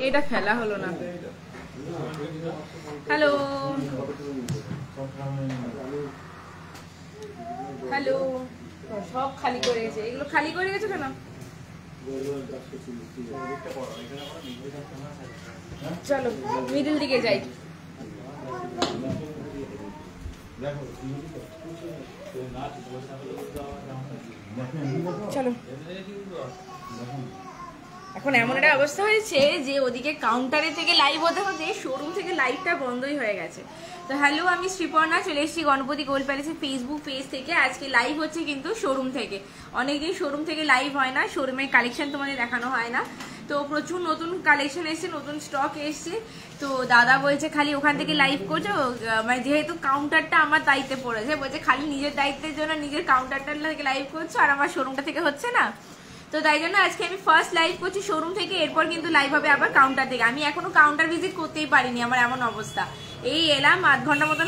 এটা খেলা হলো না। হ্যালো হ্যালো, সব খালি করে গেছে। এগুলো খালি করে গেছে কেন? চলো মিডিল দিকে যাই। চলো, এখন এমন একটা অবস্থা হয়েছে যে ওদিকে কাউন্টারে থেকে লাইভ হতে হতে শোরুম থেকে লাইভটা বন্ধই হয়ে গেছে। তো হ্যালো, আমি শ্রীপর্ণা, চলে এসেছি গণপতি গোল্ড প্যালেসের ফেসবুক পেজ থেকে। আজকে লাইভ হচ্ছে কিন্তু শোরুম থেকে। অনেকদিন শোরুম থেকে লাইভ হয় না, শোরুমের কালেকশন তোমাদের দেখানো হয় না। তো প্রচুর নতুন কালেকশন এসছে, নতুন স্টক এসছে। তো দাদা বলছে খালি ওখান থেকে লাইভ করছো, মানে যেহেতু কাউন্টারটা আমার দায়িত্বে পড়েছে, বলছে খালি নিজের দায়িত্বের জন্য নিজের কাউন্টারটা থেকে লাইভ করছো আর আমার শোরুমটা থেকে হচ্ছে না। তো তাই জন্য আজকে আমি ফার্স্ট লাইভ করছি শোরুম থেকে, এরপর কিন্তু লাইভ হবে আবার কাউন্টার থেকে। আমি এখনো কাউন্টার ভিজিট করতেই পারিনি, আমার এমন অবস্থা। এই এলাম, আধ ঘন্টা মতন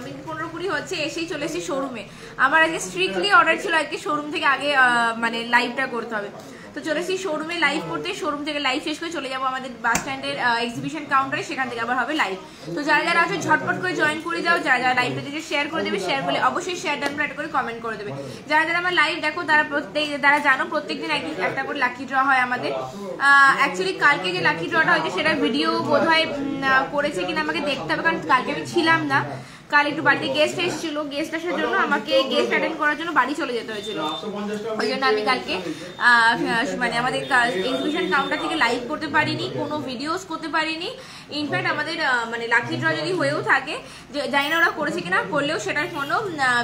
মিনিট 15-20 হচ্ছে, এসেই চলে এসেছি শোরুমে। আমার আজকে স্ট্রিক্টলি অর্ডার ছিল আজকে শোরুম থেকে আগে মানে লাইভটা করতে হবে। তো চলে এসেছি শোরুমে লাইভ করতে। শোরুম থেকে লাইভ শেষ করে চলে যাবো আমাদের বাস স্ট্যান্ডের এক্সিবিশন কাউন্টারে, সেখান থেকে আবার হবে লাইভ। তো যারা যারা আছে ঝটপট করে জয়েন করে যাও। যারা যারা লাইভটা দেখে শেয়ার করে দেবে, শেয়ার করলে অবশ্যই শেয়ার ডান একটা করে কমেন্ট করে দেবে। যারা যারা আমার লাইভ দেখো তারা জানো প্রত্যেকদিন একটা করে লাকি ড্র হয় আমাদের। অ্যাকচুয়ালি কালকে যে লাকি ড্রটা হয়েছে সেটা ভিডিও বোধহয় করেছে কিনা আমাকে দেখতে হবে, কারণ কালকে আমি ছিলাম না। কাল একটু বাড়িতে গেস্ট এসেছিল, গেস্ট আসার জন্য আমাকে গেস্ট অ্যাটেন্ড করার জন্য বাড়ি চলে যেতে হয়েছিল। ওই জন্য আমি কালকে মানে আমাদের এক্সিবিশন কাউন্টার থেকে লাইভ করতে পারিনি, কোনো ভিডিওস করতে পারিনি। ইনফ্যাক্ট আমাদের মানে লাকি ড্র যদি হয়েও থাকে, জানি না ওরা করেছে কিনা, করলেও সেটার কোনো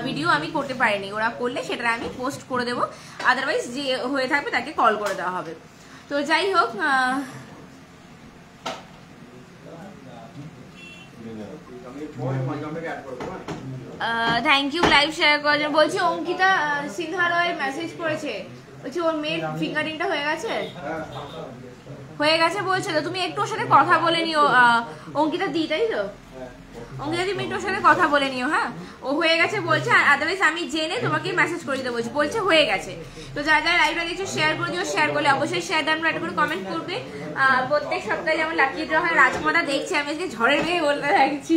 ভিডিও আমি করতে পারিনি। ওরা করলে সেটা আমি পোস্ট করে দেবো, আদারওয়াইজ যে হয়ে থাকবে তাকে কল করে দেওয়া হবে। তো যাই হোক, থ্যাংক ইউ লাইভ শেয়ার করার জন্য। বলছি অঙ্কিতা সিনহা রয় মেসেজ করেছে, বলছি ওর মেয়ের ফিঙ্গারিংটা হয়ে গেছে। হয়ে গেছে বলছে, তো তুমি একটু ওর সাথে কথা বলে নিও। অঙ্কিতা দি, তাই তো? অঙ্কিতা তুমি একটু ওর সাথে কথা বলে নিও। হ্যাঁ, ও হয়ে গেছে বলছে, আদারওয়াইজ আমি জেনে তোমাকে মেসেজ করে দিতে বলছি। বলছে হয়ে গেছে। তো যারা যারা লাইভটা দেখছো শেয়ার করে দিও, শেয়ার করলে অবশ্যই শেয়ার দাম একটা করে কমেন্ট করবে। প্রত্যেক সপ্তাহে যেমন লাকি ড্র হয়, রাজকুমারটা দেখছি আমি আজকে ঝড়ের মেয়ে বলতে থাকছি।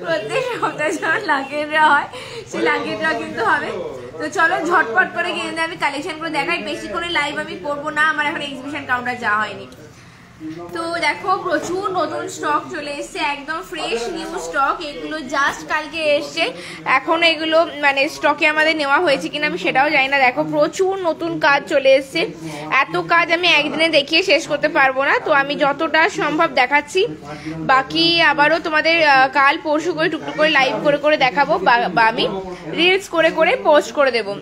প্রত্যেক সপ্তাহে যেমন লাকি ড্র হয়, সেই লাকি ড্র কিন্তু হবে। তো চলো ঝটপট করে কিন্তু আমি কালেকশন করে দেখাই। বেশি করে লাইভ আমি করবো না, আমার এখন এক্সিবিশন কাউন্টার যাওয়া হয়নি। তো দেখো প্রচুর নতুন স্টক চলে এসছে, একদম ফ্রেশ নিউ স্টক। এগুলো জাস্ট কালকে এসছে, এখন এগুলো মানে স্টকে আমাদের নেওয়া হয়েছে কিনা আমি সেটাও জানি না। দেখো প্রচুর নতুন কাজ চলে এসছে, এত কাজ আমি একদিনে দেখিয়ে শেষ করতে পারবো না। তো আমি যতটা সম্ভব দেখাচ্ছি, বাকি আবারও তোমাদের কাল পরশু করে টুকটুক করে লাইভ করে করে দেখাবো, বা আমি রিলস করে করে পোস্ট করে দেবো।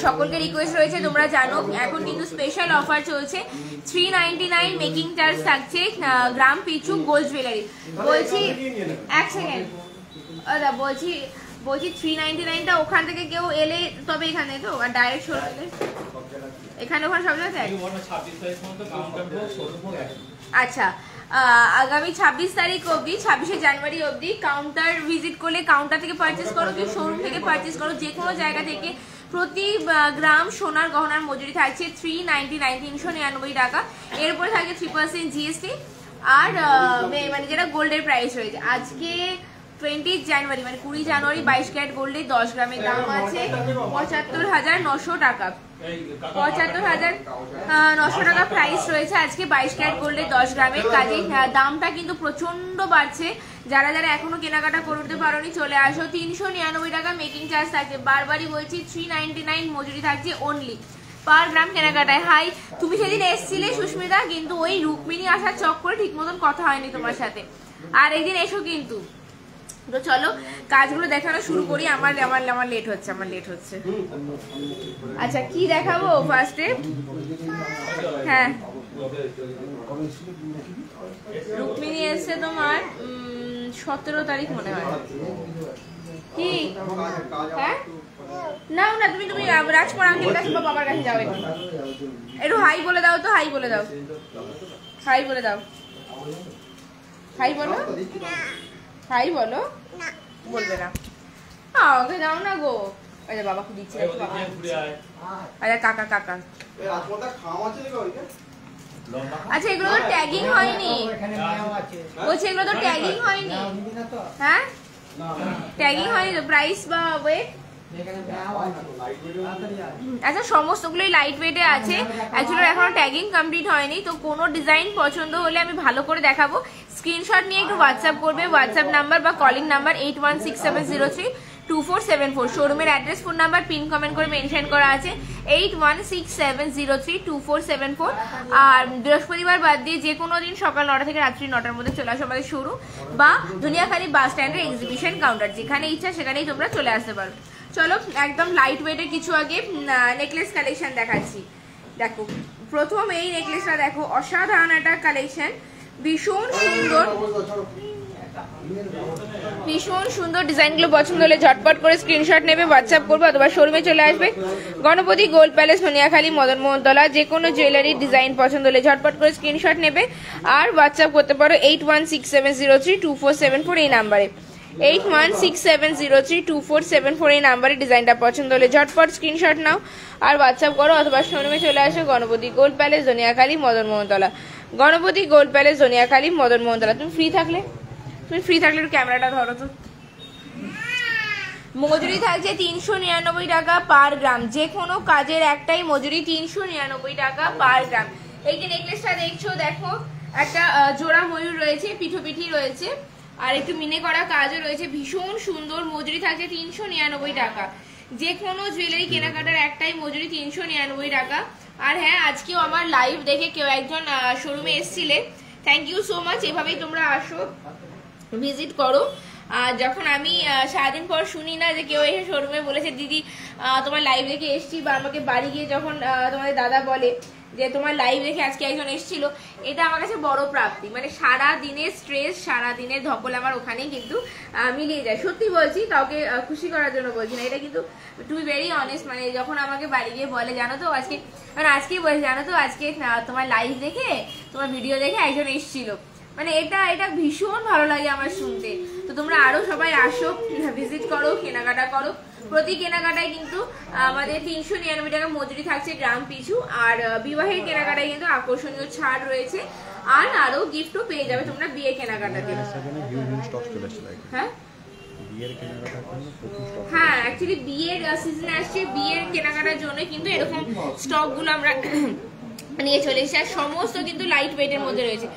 সকলকে রিকোয়েস্ট রয়েছে, তোমরা জানো এখন কিন্তু স্পেশাল অফার চলছে। 399 মেকিং চার্জ থাকছে গ্রাম পিছু গোল্ড জুয়েলারি। বলছি এক সেকেন্ড, বলছি 399টা ওখান থেকে কেউ এলে তবে এখানে তো, আর ডাইরেক্ট সরে এলে এখানে ওখানে সব জায়গায়। আচ্ছা, আগামী 26 তারিখ অবধি, 26শে জানুয়ারি অবধি কাউন্টার ভিজিট করলে, কাউন্টার থেকে পারচেস করো কি শোরুম থেকে পারচেস করো, যে কোনো জায়গা থেকে প্রতি গ্রাম সোনার গহনার মজুরি থাকছে 399, 399 টাকা। এরপরে থাকছে 3% জিএসটি। আর মানে যেটা গোল্ডের প্রাইস রয়েছে আজকে 20 জানুয়ারি মানে 20 জানুয়ারি 22 ক্যারেট গোল্ডের 10 গ্রামের দাম আছে ৭৫,৯০০ টাকা। ৭৫,৯০০ টাকা প্রাইস রয়েছে আজকে 22 ক্যারেট গোল্ডের 10 গ্রামের। কাজে দামটা কিন্তু প্রচন্ড বাড়ছে। যারা যারা এখনো কেনাকাটা করতে পারোনি চলে আসো। 399 টাকা মেকিং চার্জ থাকছে, বারবারই বলছি 399 মজুরি থাকছে অনলি পার গ্রাম কেনাকাটায়। হাই, তুমি সেদিন এসছিলে সুস্মিতা, কিন্তু ওই রুক্মিণী আসার চক্করে ঠিক মতন কথা হয়নি তোমার সাথে, আর একদিন এসো কিন্তু। তো চলো কাজগুলো দেখানো শুরু করি, আমার লেট হচ্ছে। আচ্ছা কি দেখাবো ফার্স্টে? হ্যাঁ, রুক্মিণী এসছে তোমার 17 তারিখ মনে হয়। কি হ্যাঁ, না তুমি রাজকুমার আঙ্কেলের কাছে বা বাবার কাছে যাও, একটু হাই বলে দাও তো, হাই বলে দাও। হাই বলো, বলবে না। ওকে যাও না গো। আচ্ছা বাবাকে দিচ্ছি। আচ্ছা কাকা আচ্ছা এগুলো তো ট্যাগিং হয়নি, বলছি এগুলো তো ট্যাগিং হয়নি, হ্যাঁ ট্যাগিং হয়নি তো, প্রাইস বা ওয়েট? আচ্ছা সমস্তগুলোই লাইট ওয়েটে আছে, অ্যাকচুয়ালি এখনো ট্যাগিং কমপ্লিট হয়নি। তো কোনো ডিজাইন পছন্দ হলে আমি ভালো করে দেখাবো, স্ক্রিনশট নিয়ে একটু হোয়াটসঅ্যাপ করবে, হোয়াটসঅ্যাপ নাম্বার বা কলিং নাম্বার 8167032474। শোরুমের address, phone number pin comment করে মেনশন করা আছে 8167032474। আর বৃহস্পতিবার বাদ দিয়ে যে কোনো দিন সকাল 9টা থেকে রাত্রি 9টার মধ্যে চলে আসো আমাদের শোরুম বা দুনিয়াখালী বাস স্ট্যান্ডের এক্সিবিশন কাউন্টার, যেখানে ইচ্ছা সেখানেই তোমরা চলে আসতে পারো। চলো একদম লাইট ওয়েটের কিছু আগে নেকলেস কালেকশন দেখাচ্ছি। দেখো প্রথম এই নেকলেসটা দেখো, অসাধারণ একটা কালেকশন, ভীষণ সুন্দর ভীষণ সুন্দর। ডিজাইনগুলো পছন্দ হলে ঝটপট করে স্ক্রিনশট নেবে, হোয়াটসঅ্যাপ করবে অথবা শোরুমে চলে আসবে। Ganapati gold palace, Dhaniakhali, Madan Mohantala. যে কোনো জুয়েলারির ডিজাইন পছন্দ হলে ঝটপট করে স্ক্রিনশট নেবে আর হোয়াটসঅ্যাপ করতে পারো 8167032474 এই নাম্বারে, 8167032474 এই নাম্বারে। ডিজাইনটা পছন্দ হলে ঝটপট স্ক্রিনশট নাও আর হোয়াটসঅ্যাপ করো অথবা শোরুমে চলে আসো। Ganapati gold palace, Dhaniakhali, Madan Mohantala. Ganapati gold palace, Dhaniakhali, Madan Mohantala. তুমি ফ্রি থাকলে একটু ক্যামেরাটা ধরো তো। মজুরি থাকছে 399 টাকা পার গ্রাম, যে কোনো কাজের একটাই মজুরি 399 টাকা পার গ্রাম। এই যে নেকলেসটা দেখছো, দেখো একটা জোড়া ময়ূর রয়েছে, পিঠোপিঠি রয়েছে আর একটু মিনে করা কাজও রয়েছে, ভীষণ সুন্দর। মজুরি থাকছে 399 টাকা, যে কোনো জুয়েলারি কেনাকাটার একটাই মজুরি 399 টাকা। আর হ্যাঁ, আজকেও আমার লাইভ দেখে কেউ একজন শোরুমে এসেছিলে, থ্যাংক ইউ সো মাচ। এভাবেই তোমরা আসো, ভিজিট করো। আর যখন আমি সারাদিন পর শুনি না যে কেউ এসে শোরুমে বলেছে দিদি তোমার লাইভ দেখে এসছি, বা আমাকে বাড়ি গিয়ে যখন তোমাদের দাদা বলে যে তোমার লাইভ দেখে আজকে একজন এসেছিল, এটা আমার কাছে বড় প্রাপ্তি। মানে সারা দিনের স্ট্রেস, সারা দিনের ধকল আমার ওখানেই কিন্তু মিলিয়ে যায়। সত্যি বলছি, কাউকে খুশি করার জন্য বলছি না, এটা কিন্তু টু বি ভেরি অনেস্ট। মানে যখন আমাকে বাড়ি গিয়ে বলে জানো তো আজকে, মানে আজকেই বলে জানো তো আজকে তোমার লাইভ দেখে, তোমার ভিডিও দেখে একজন এসেছিল, মানে এটা ভীষণ ভালো লাগে আমার শুনতে। তো তোমরা আরো সবাই আসো, ভিজিট করো, কেনাকাটা করো। প্রতি কেনাকাটায় কিন্তু আমাদের 399 টাকা মজুরি থাকছে গ্রাম পিছু। আর বিবাহের কেনাকাটায় কিন্তু আকর্ষণীয় ছাড় রয়েছে, আর আরো গিফটও পেয়ে যাবে তোমরা বিয়ে কেনাকাটাতে। হ্যাঁ হ্যাঁ, অ্যাকচুয়ালি বিয়ের সিজন আসছে, বিয়ের কেনাকাটার জন্য কিন্তু এরকম স্টক গুলো আমরা নিয়ে চলে এসেছি। আর সমস্ত কিন্তু লাইট ওয়েটের মধ্যে রয়েছে।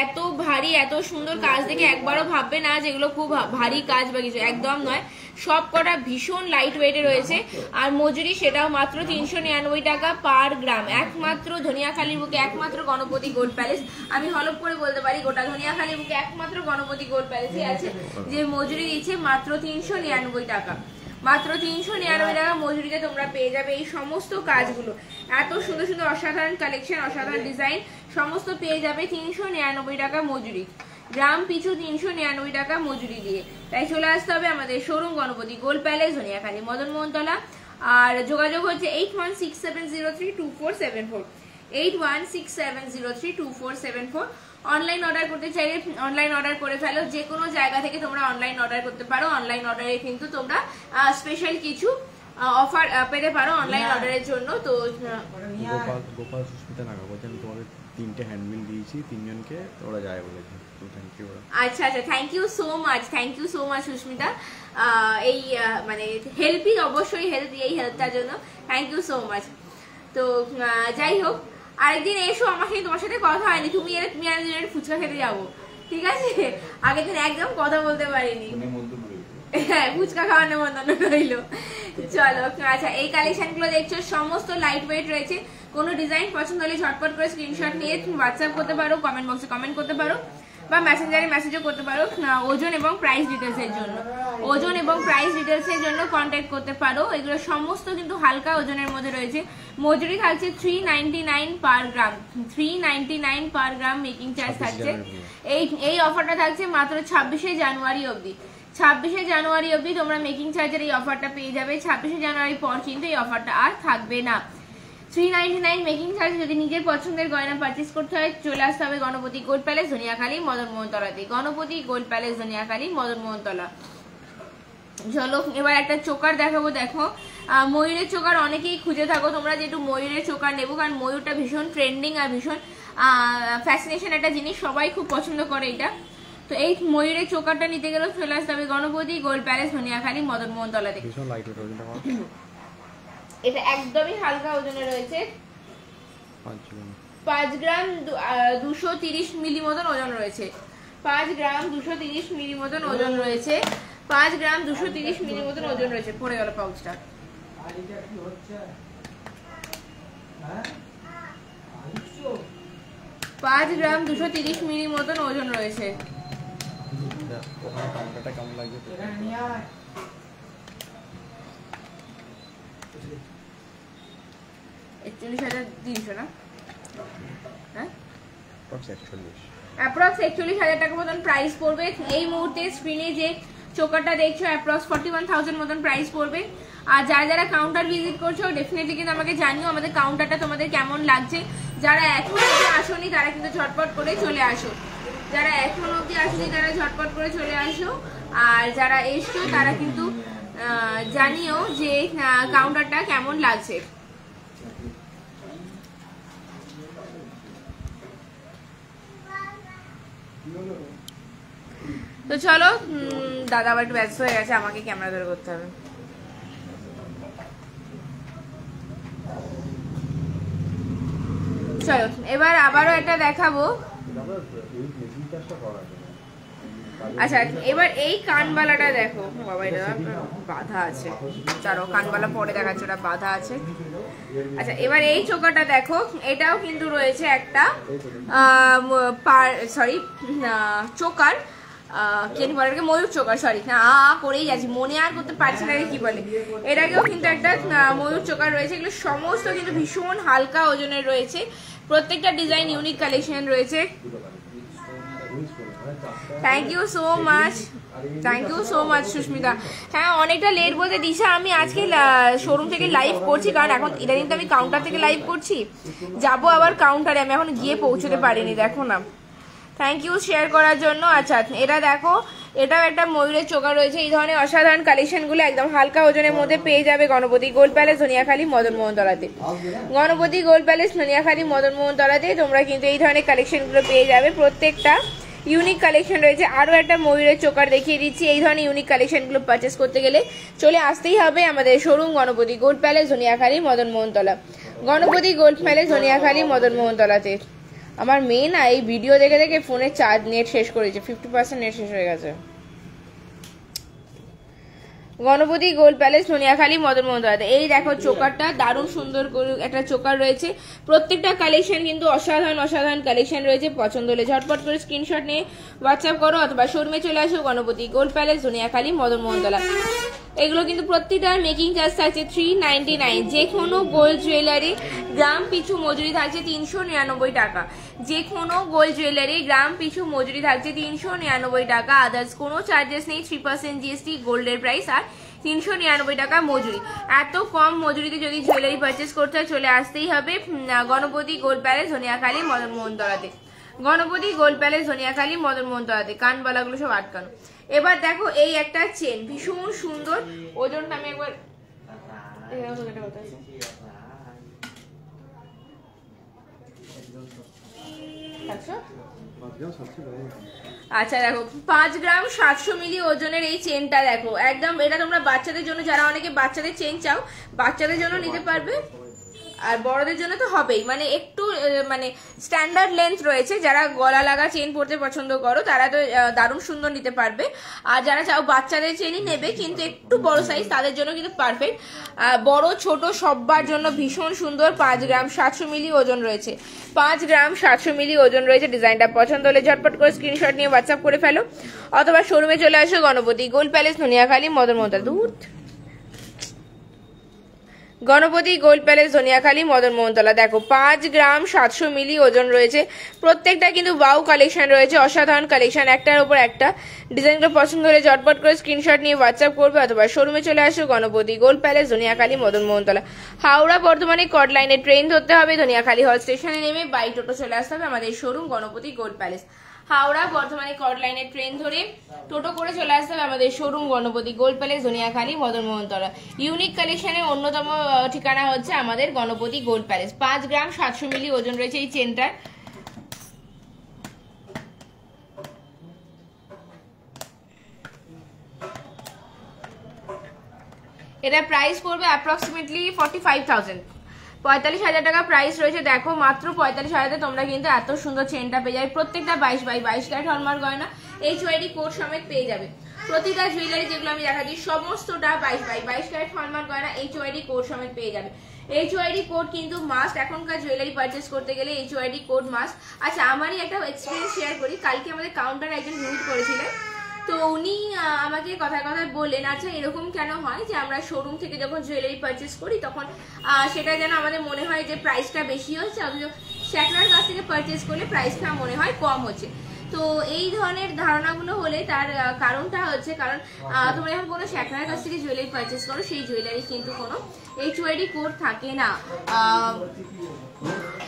এত ভারী এত সুন্দর কাজ দেখে একবারও ভাববে না যেগুলো খুব ভারী কাজ বা কিছু, একদম নয়। সব কটা ভীষণ লাইট ওয়েটে রয়েছে। আর মজুরি সেটাও মাত্র 399 টাকা পার গ্রাম, একমাত্র ধনিয়াখালীর বুকে, একমাত্র গণপতি গোল্ড প্যালেস। আমি হলপ করে বলতে পারি গোটা ধনিয়াখালীর বুকে একমাত্র গণপতি গোল্ড প্যালেসই আছে যে মজুরি দিচ্ছে মাত্র 399 টাকা। মাত্র 399 টাকা মজুরিতে তোমরা পেয়ে যাবে এই সমস্ত কাজগুলো। এত সুন্দর সুন্দর অসাধারণ কালেকশন, অসাধারণ ডিজাইন সমস্ত পেয়ে যাবে 399 টাকা মজুরি, গ্রাম পিছু 399 টাকা মজুরি দিয়ে। তাই চলে আসতে হবে আমাদের showroom Ganapati gold palace, Dhaniakhali, Madan Mohantala. আর যোগাযোগ হচ্ছে 8167032474, 8167032474। অনলাইন অর্ডার করতে চাইলে অনলাইন অর্ডার করে ফেলো, যে কোনো জায়গা থেকে তোমরা অনলাইন অর্ডার করতে পারো। অনলাইন অর্ডারে কিন্তু তোমরা স্পেশাল কিছু অফার পেতে পারো অনলাইন অর্ডারের জন্য। তো গোপাল সুস্মিতা নাগা বলছেন তোমাদের 3টে হ্যান্ডমিল দিয়েছি, 3জনকে ওরা যায় বলেছে। তো থ্যাংক ইউ। আচ্ছা আচ্ছা, thank you so much, thank you so much Susmita. এই মানে হেল্পই, অবশ্যই হেল্প, এই হেল্পটার জন্য থ্যাংক ইউ সো মাচ। তো যাই হোক, আরেকদিন এসো, আমার সাথে তোমার সাথে কথা হয়নি, তুমি আর আমি ফুচকা খেতে যাবো, ঠিক আছে? আগের দিন একদম কথা বলতে পারিনি, হ্যাঁ ফুচকা খাওয়ার নেমন্তন্ন রইলো। চলো আচ্ছা, এই কালেকশন গুলো দেখছো সমস্ত লাইট ওয়েট রয়েছে। কোনো ডিজাইন পছন্দ হলে ঝটপট করে স্ক্রিনশট নিয়ে হোয়াটসঅ্যাপ করতে পারো, কমেন্ট বক্সে কমেন্ট করতে পারো বা মেসেঞ্জারে মেসেজও করতে পারো। ওজন এবং প্রাইস ডিটেলসের জন্য, ওজন এবং প্রাইস ডিটেলসের জন্য কন্ট্যাক্ট করতে পারো। এগুলো সমস্ত কিন্তু হালকা ওজনের মধ্যে রয়েছে। মজুরি থাকছে 399 পার গ্রাম, 399 পার গ্রাম মেকিং চার্জ থাকছে। এই অফারটা থাকছে মাত্র 26শে জানুয়ারি অবধি। 26শে জানুয়ারি অবধি তোমরা মেকিং চার্জের এই অফারটা পেয়ে যাবে। 26শে জানুয়ারি পর কিন্তু এই অফারটা আর থাকবে না। 399 মেকিং চার্জ। যদি নিজের পছন্দের গয়না পারচেস করতে হয় চলে আসতে হবে গণপতি গোল্ড প্যালেস, ধনিয়াখালী, মদন মোহনতলাতে। Ganapati gold palace, Dhaniakhali, Madan Mohantala. চলো এবার একটা চোকার দেখাবো। দেখো ময়ূরের চোকার অনেকেই খুঁজে থাকো তোমরা, যে একটু ময়ূরের চোকার নেবো, কারণ ময়ূরটা ভীষণ ট্রেন্ডিং আর ভীষণ ফ্যাসিনেশন একটা জিনিস, সবাই খুব পছন্দ করে এটা। তো এই ময়ূরের চোকারটা নিতে গেলেও চলে আসতে হবে গণপতি গোল্ড প্যালেস, ধনিয়াখালী, মদন মোহন তলা থেকে। এটা একদমই হালকা ওজনে রয়েছে, 5 গ্রাম 230 মিলি মতন ওজন রয়েছে। 5 গ্রাম 230 মিলি মতন ওজন রয়েছে। 5 গ্রাম 230 মিলি মতন ওজন রয়েছে। পড়ে গেল পাউচটা। 5 গ্রাম 230 মিলি মতন ওজন রয়েছে। কেমন লাগছে? 41,300 না? হ্যাঁ, অ্যাপ্রক্স 41,000 টাকা মতন প্রাইস পড়বে। এই মুহূর্তে স্ক্রিনে যে চোকারটা দেখছো অ্যাপ্রক্স 41,000 মতন প্রাইস পড়বে। আর যারা যারা কাউন্টার ভিজিট করছো ডেফিনেটলি কিন্তু আমাকে জানিও আমাদের কাউন্টারটা তোমাদের কেমন লাগছে। যারা এখন অব্দি আসোনি তারা কিন্তু ঝটপট করে চলে আসো। যারা এখন অব্দি আসোনি তারা ঝটপট করে চলে আসো। আর যারা এসছো তারা কিন্তু জানিও যে কাউন্টারটা কেমন লাগছে। তো চলো, দাদা আবার একটু ব্যস্ত হয়ে গেছে, আমাকে ক্যামেরা ধরে করতে হবে। চলো এবার আবারও একটা দেখাবো। আচ্ছা এবার এই কানবালাটা দেখো। বাবা এটা বাঁধা আছে, চলো কানবালা পরে দেখাচ্ছে, ওটা বাঁধা আছে। আচ্ছা এবার এই চোকাটা দেখো, এটাও কিন্তু রয়েছে একটা চোকার, ময়ূর চোকার, সরি না করেই যাচ্ছি, মনে আর করতে পারছি না কি বলে। এটাকেও কিন্তু একটা ময়ূর চোকার রয়েছে। এগুলো সমস্ত কিন্তু ভীষণ হালকা ওজনের রয়েছে। প্রত্যেকটা ডিজাইন ইউনিক কালেকশন রয়েছে। Thank you so much, thank you so much Susmita. হ্যাঁ অনেকটা লেট বলতে দিশা, আমি আজকে শোরুম থেকে লাইভ করছি, কারণ এখন ইদানিং তো আমি কাউন্টার থেকে লাইভ করছি, যাবো আবার কাউন্টারে, আমি এখন গিয়ে পৌঁছতে পারিনি, দেখো না। থ্যাংক ইউ শেয়ার করার জন্য। আচ্ছা এটা দেখো, এটাও একটা ময়ূরের চোকা রয়েছে। এই ধরনের অসাধারণ কালেকশনগুলো একদম হালকা ওজনের মধ্যে পেয়ে যাবে গণপতি গোল্ড প্যালেস, ধনিয়াখালী, মদন মোহন তলাতে। গণপতি গোল্ড প্যালেস, ধনিয়াখালী, মদন মোহন তলাতে তোমরা কিন্তু এই ধরনের কালেকশনগুলো পেয়ে যাবে। প্রত্যেকটা ইউনিক কালেকশন রয়েছে। আরও একটা ময়ূরের চোকার দেখিয়ে দিচ্ছি। এই ধরনের ইউনিক কালেকশনগুলো পারচেস করতে গেলে চলে আসতেই হবে আমাদের showroom Ganapati gold palace, Dhaniakhali, Madan Mohantala. Ganapati gold palace, Dhaniakhali, Madan মোহন তলাতে। আমার মেয়ে না এই ভিডিও দেখে দেখে ফোনের চার্জ নেট শেষ করেছে, 50% নেট শেষ হয়ে গেছে। গণপতি গোল্ড প্যালেস, ধনিয়াখালী, মদন মোহন তলাতে। এই দেখো চোকারটা দারুণ সুন্দর একটা চোকার রয়েছে। প্রত্যেকটা কালেকশন কিন্তু অসাধারণ অসাধারণ কালেকশন রয়েছে। পছন্দ হলে ঝটপট করে স্ক্রিনশট নিয়ে হোয়াটসঅ্যাপ করো অথবা শোরুমে চলে আসো গণপতি গোল্ড প্যালেস, ধনিয়াখালী, মদন মোহন তলা। এগুলো কিন্তু প্রত্যেকটার মেকিং চার্জ থাকছে 399। যে কোনো গোল্ড জুয়েলারি গ্রাম পিছু মজুরি থাকছে 399 টাকা। যে কোনো গোল্ড জুয়েলারি গ্রাম পিছু মজুরি থাকছে 399 টাকা। আদার্স কোনো চার্জেস নেই। 3% জিএসটি গোল্ডের প্রাইস আর 399 টাকা মজুরি। এত কম মজুরিতে যদি জুয়েলারি পারচেস করতে হয় চলে আসতেই হবে গণপতি গোল্ড প্যালেস, ধনিয়াখালী, মদন মোহন তলাতে। গণপতি গোল্ড প্যালেস, ধনিয়াখালী, মদন মোহন তলাতে। কানবালাগুলো সব আটকানো। এবার দেখো এই একটা চেন ভীষণ সুন্দর, ওজনটা আমি একবার আচ্ছা দেখো 5 গ্রাম 700 মিলি ওজনের এই চেনটা দেখো একদম। এটা তোমরা বাচ্চাদের জন্য, যারা অনেকে বাচ্চাদের চেন চাও বাচ্চাদের জন্য নিতে পারবে, আর বড়দের জন্য তো হবেই। মানে একটু মানে স্ট্যান্ডার্ড লেন্থ রয়েছে। যারা গলা লাগা চেন পরতে পছন্দ করো তারা তো দারুণ সুন্দর নিতে পারবে। আর যারা চাও বাচ্চাদের চেনই নেবে কিন্তু একটু বড় সাইজ, তাদের জন্য কিন্তু পারফেক্ট। বড় ছোট সবার জন্য ভীষণ সুন্দর। 5 গ্রাম 700 মিলি ওজন রয়েছে। 5 গ্রাম 700 মিলি ওজন রয়েছে। ডিজাইনটা পছন্দ হলে ঝটপট করে স্ক্রিনশট নিয়ে হোয়াটসঅ্যাপ করে ফেলো অথবা শোরুমে চলে আসো Ganapati gold palace, Dhaniakhali, Madan Mohantala. Ganapati gold palace, Dhaniakhali, Madan মোহন তলা। দেখো 5 গ্রাম 700 মিলি ওজন রয়েছে। প্রত্যেকটা কিন্তু ওয়াও কালেকশন রয়েছে, অসাধারণ কালেকশন, একটার উপর একটা। ডিজাইনগুলো পছন্দ হলে ঝটপট করে স্ক্রিনশট নিয়ে হোয়াটসঅ্যাপ করবে অথবা শোরুমে চলে আসো গণপতি গোল্ড প্যালেস, ধনিয়াখালী, মদন মোহন তলা। হাওড়া বর্ধমানে কট লাইনে ট্রেন ধরতে হবে, ধনিয়াখালী হল স্টেশনে নেমে বাই টোটো চলে আসতে হবে আমাদের showroom Ganapati gold palace. Howrah বর্ধমানে কট লাইনে ট্রেন ধরে টোটো করে চলে আসতে হবে আমাদের showroom Ganapati gold palace, Dhaniakhali, Madan Mohantala. Unique কালেকশনের অন্যতম ঠিকানা হচ্ছে আমাদের Ganapati gold palace. 5 gram 700 milli ওজন রয়েছে এই চেনটার। এটা প্রাইস পড়বে অ্যাপ্রক্সিমেটলি 45,000, 45,000 টাকা প্রাইস রয়েছে। দেখো মাত্র 45,000 তোমরা কিন্তু এত সুন্দর চেনটা পেয়ে যাবে। প্রত্যেকটা 22 ক্যারেট হলমার্ক গয়না HYD কোড সমেত পেয়ে যাবে। প্রতিটা জুয়েলারি যেগুলো আমি দেখাচ্ছি সমস্তটা 22 ক্যারেট হলমার্ক গয়না HYD কোড সমেত পেয়ে যাবে। HYD কোড কিন্তু মাস্ট, এখনকার জুয়েলারি পারচেস করতে গেলে HYD কোড মাস্ট। আচ্ছা আমারই একটা এক্সপিরিয়েন্স শেয়ার করি। কালকে আমাদের কাউন্টারে একজন ভিজিট করেছিলেন, তো উনি আমাকে কথায় কথায় বললেন, আচ্ছা এরকম কেন হয় যে আমরা শোরুম থেকে যখন জুয়েলারি পারচেস করি তখন সেটা যেন আমাদের মনে হয় যে প্রাইসটা বেশি হচ্ছে, অথচ শ্যাকরার কাছ থেকে পারচেস করলে প্রাইসটা মনে হয় কম হচ্ছে। তো এই ধরনের ধারণাগুলো হলে তার কারণটা হচ্ছে, কারণ তোমরা যখন কোনো শ্যাকরার কাছ থেকে জুয়েলারি পারচেস করো সেই জুয়েলারি কিন্তু কোনো HYD কোড থাকে না।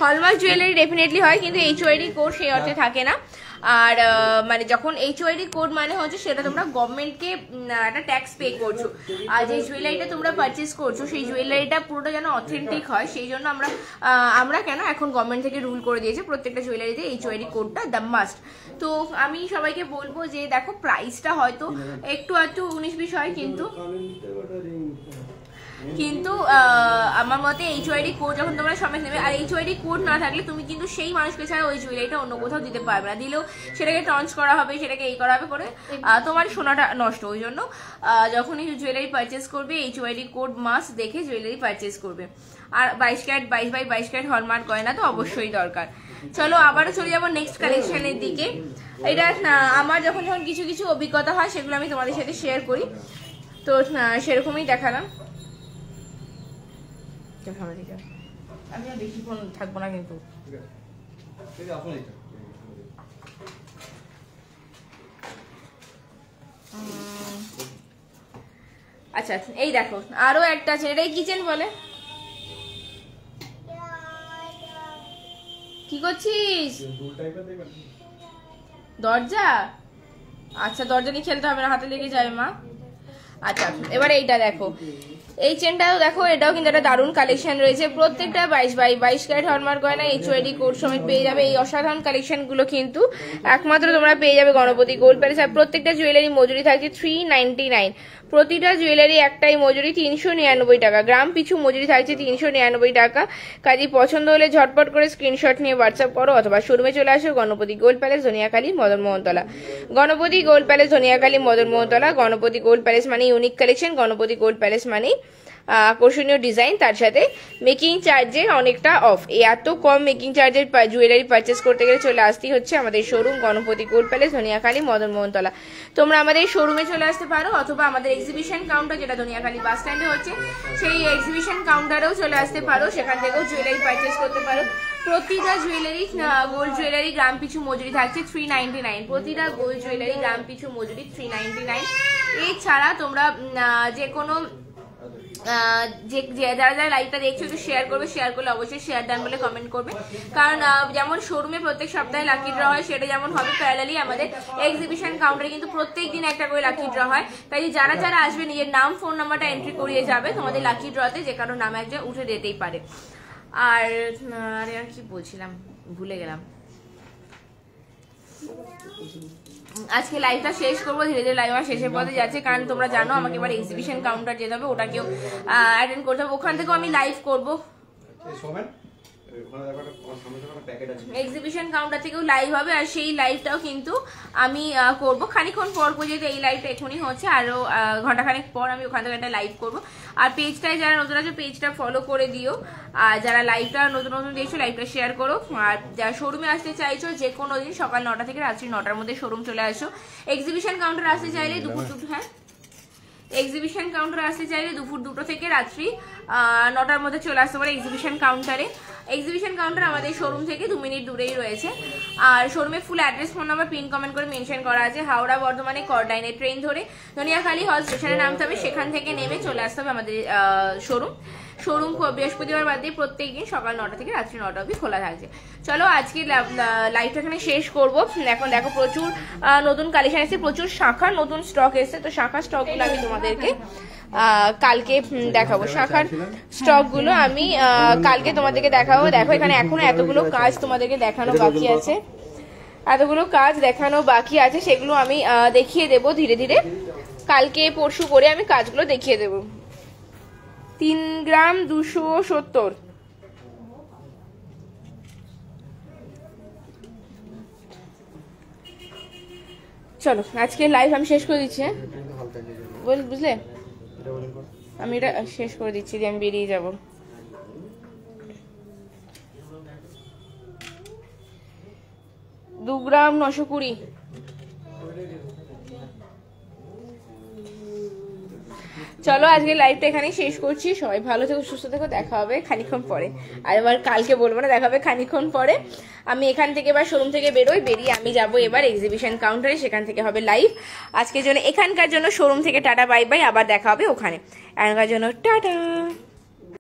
হলমার্ক জুয়েলারি ডেফিনেটলি হয়, কিন্তু HYD কোড সেই অর্থে থাকে না। আর মানে যখন HYD কোড মানে হচ্ছে সেটা তোমরা গভর্নমেন্টকে একটা ট্যাক্স পে করছো, আর যে জুয়েলারিটা তোমরা পারচেস করছো সেই জুয়েলারিটা পুরোটা যেন অথেন্টিক হয়, সেই জন্য আমরা কেন এখন গভর্নমেন্ট থেকে রুল করে দিয়েছে প্রত্যেকটা জুয়েলারিতে HYD কোডটা দ্য মাস্ট। তো আমি সবাইকে বলবো যে দেখো প্রাইসটা হয়তো একটু 19-20 হয়, কিন্তু আমার মতে HYD কোড যখন তোমরা সমেত নেবে, আর HYD কোড না থাকলে তুমি কিন্তু সেই মানুষকে ছাড়া ওই জুয়েলারিটা অন্য কোথাও দিতে পারবে না, দিলেও সেটাকে টঞ্চ করা হবে, সেটাকে এই করা হবে করে তোমার সোনাটা নষ্ট। ওই জন্য যখনই জুয়েলারি পারচেস করবে HYD কোড মাস্ট দেখে জুয়েলারি পারচেস করবে। আর 22 ক্যারেট হলমার্ক গয়না তো অবশ্যই দরকার। চলো আবারও চলে যাবো নেক্সট কালেকশনের দিকে। এটা আমার যখন কিছু কিছু অভিজ্ঞতা হয় সেগুলো আমি তোমাদের সাথে শেয়ার করি, তো সেরকমই দেখালাম। আমি আর বেশিক্ষণ থাকবো না কিন্তু। আচ্ছা এই দেখো আরো একটা আছে, এটাই কিচেন বলে। কি করছিস? দরজা? আচ্ছা দরজা নিয়ে খেলতে হবে না, হাতে লেগে যাবে মা। আচ্ছা এবার এইটা দেখো, এই চেনটাও দেখো, এটাও কিন্তু একটা দারুণ কালেকশন রয়েছে। প্রত্যেকটা 22 ক্যারেট হলমার্ক গয়না HYD কোড সমেত পেয়ে যাবে। এই অসাধারণ কালেকশন গুলো কিন্তু একমাত্র তোমরা পেয়ে যাবে গণপতি গোল্ড প্যালেস। আর প্রত্যেকটা জুয়েলারি মজুরি থাকছে 399, প্রতিটা জুয়েলারি একটাই মজুরি 399 টাকা, গ্রাম পিছু মজুরি থাকছে 399 টাকা। কাজে পছন্দ হলে ঝটপট করে স্ক্রিনশট নিয়ে হোয়াটসঅ্যাপ করো, অথবা শোরুমে চলে আসো Ganapati gold palace, Dhaniakhali, Madan Mohantala. Ganapati gold palace, Dhaniakhali, Madan Mohantala. Ganapati gold palace মানে unique collection, Ganapati gold palace মানে আকর্ষণীয় ডিজাইন, তার সাথে মেকিং চার্জের অনেকটা অফ। এত কম মেকিং চার্জের জুয়েলারি পারচেস করতে গেলে চলে আসতেই হচ্ছে আমাদের showroom Ganapati gold palace, Dhaniakhali, Madan Mohantala. তোমরা আমাদের শোরুমে চলে আসতে পারো, অথবা আমাদের এক্সিবিশন কাউন্টার যেটা ধনিয়াখালী বাস স্ট্যান্ডে হচ্ছে সেই এক্সিবিশন কাউন্টারেও চলে আসতে পারো, সেখান থেকেও জুয়েলারি পারচেস করতে পারো। প্রতিটা জুয়েলারি গোল্ড জুয়েলারি গ্রাম পিছু মজুরি থাকছে 399, প্রতিটা গোল্ড জুয়েলারি গ্রাম পিছু মজুরি 399। এছাড়া তোমরা যে কোনো যারা লাইভটা দেখছো একটু শেয়ার করবে, শেয়ার করলে অবশ্যই শেয়ার ডান বলে কমেন্ট করবে, কারণ যেমন শোরুমে প্রত্যেক সপ্তাহে লাকি ড্র হয় সেটা যেমন হবে প্যারালালি আমাদের এক্সিবিশন কাউন্টারে কিন্তু প্রত্যেক দিন একটা করে লাকি ড্র হয়। তাই যারা যারা আসবে নিজের নাম ফোন নাম্বারটা এন্ট্রি করিয়ে যাবে তোমাদের লাকি ড্রতে, যে কারো নাম একজন উঠে যেতেই পারে। আর কি বলছিলাম ভুলে গেলাম। আজকে লাইভটা শেষ করবো, ধীরে ধীরে লাইভ আমার শেষের পথে যাচ্ছে, কারণ তোমরা জানো আমাকে এবার এক্সিবিশন কাউন্টার যেতে হবে, ওটাকেও অ্যাটেন্ড করতে হবে, ওখান থেকেও আমি লাইভ করবো। এক্সিবিশন কাউন্টার থেকেও লাইভ হবে, আর সেই লাইভটাও কিন্তু আমি করবো খানিক্ষণ পর, যেহেতু এই লাইভটা এখনই হচ্ছে, আরো ঘন্টাখানেক পর আমি ওখান থেকে একটা লাইভ করবো। আর পেজটায় যারা নতুন আছে পেজটা ফলো করে দিও, আর যারা লাইভটা নতুন নতুন দেখছো লাইভটা শেয়ার করো। আর যারা শোরুমে আসতে চাইছো যে কোনো দিন সকাল 9টা থেকে রাত্রি 9টার মধ্যে শোরুম চলে আসো। এক্সিবিশন কাউন্টার আসতে চাইলে দুপুর 2, হ্যাঁ এক্সিবিশন কাউন্টার আসতে চাইলে দুপুর 2টো থেকে রাত্রি 9টার মধ্যে চলে আসতে পারে এক্সিবিশন কাউন্টারে। এক্সিবিশন কাউন্টার আমাদের শোরুম থেকে 2 মিনিট দূরেই রয়েছে। আর শোরুমে full address, phone number pin comment করে মেনশন করা আছে। হাওড়া বর্ধমানে করডাইনে ট্রেন ধরে ধনিয়াখালী হল স্টেশনে নামতে হবে, সেখান থেকে নেমে চলে আসতে হবে আমাদের শোরুম। বৃহস্পতিবার বাদ দিয়ে প্রত্যেক দিন সকাল 9টা থেকে রাত্রি 9টা অবধি খোলা থাকছে। চলো আজকে লাইভটা এখানে শেষ করব। এখন দেখো প্রচুর নতুন কালেকশন এসেছে, প্রচুর শাখার নতুন স্টক এসেছে, তো শাখার স্টকগুলো আমি তোমাদেরকে কালকে দেখাবো। শাখার স্টক গুলো আমি কালকে তোমাদেরকে দেখাবো। দেখো এখানে এখনো এতগুলো কাজ তোমাদেরকে দেখানো বাকি আছে, এতগুলো কাজ দেখানো বাকি আছে, সেগুলো আমি দেখিয়ে দেব ধীরে ধীরে, কালকে পরশু করে আমি কাজগুলো দেখিয়ে দেবো। 3 গ্রাম 270। চলো আজকে লাইভ আমি শেষ করে দিচ্ছি। হ্যাঁ বুঝলে, আমি এটা শেষ করে দিচ্ছি, দিয়ে আমি বেরিয়ে যাব। দু গ্রাম 920। চলো আজকে লাইভটা এখানেই শেষ করছি। সবাই ভালো থেকো, সুস্থ থেকো, দেখা হবে খানিক্ষণ পরে। আর এবার কালকে বলবো না, দেখা হবে খানিক্ষণ পরে। আমি এখান থেকে এবার শোরুম থেকে বেরোই, বেরিয়ে আমি যাব এবার এক্সিবিশন কাউন্টারে, সেখান থেকে হবে লাইভ। আজকের জন্য এখানকার জন্য শোরুম থেকে টাটা বাই বাই, আবার দেখা হবে ওখানে। এখনকার জন্য টাটা।